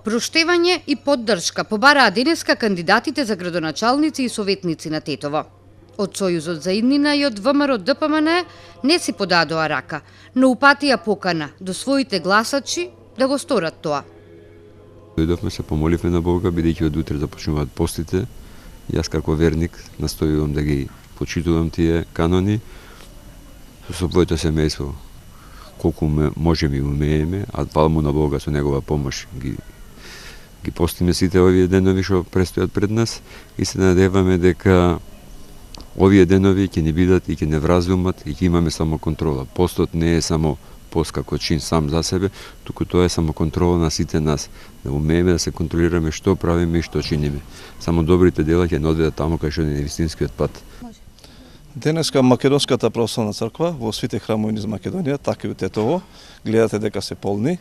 Проштевање и поддршка побараа денеска кандидатите за градоначалници и советници на Тетово. Од Сојузот за иднина и од ВМРО ДПМН не си подадоа рака, но упатија покана до своите гласачи да го сторат тоа. Дојдовме, се помоливме на Бога, бидејќи од утре започнуваат постите. Јас како верник настојувам да ги почитувам тие канони со своето семејство, колку можеме и умееме, а палму на Бога со негова помош ги постиме сите овие денови што престојат пред нас и се надеваме дека овие денови ќе ни бидат и ќе не вразумат и ќе имаме само контрола. Постот не е само пост како чин сам за себе, туку тоа е само контрола на сите нас, да умееме да се контролираме што правиме и што чиниме. Само добрите дела ќе ни одведат таму кај што е вистинскиот пат. Денеска Македонската православна црква во сите храмови низ Македонија, така и у Тетово, гледате дека се полни.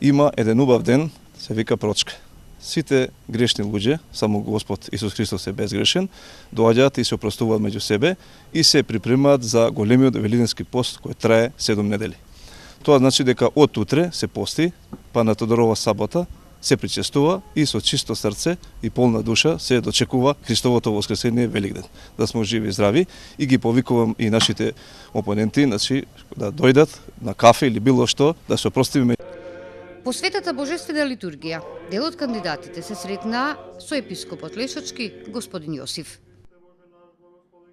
Има еден убав ден, се вика Прочка. Сите грешни луѓе, само Господ Исус Христос е безгрешен, доаѓаат и се опростуваат меѓу себе и се припремаат за големиот велиденски пост кој трае 7 недели. Тоа значи дека од утре се пости, па на Тодорова сабота се причестува и со чисто срце и полна душа се дочекува Христовото воскресение Великден. Да сме живи и здрави и ги повикувам и нашите опоненти, значи да дојдат на кафе или било што, да се опростиме. По светата божествена литургија, дел од кандидатите се сретнаа со епископот Лешачки, господин Јосиф.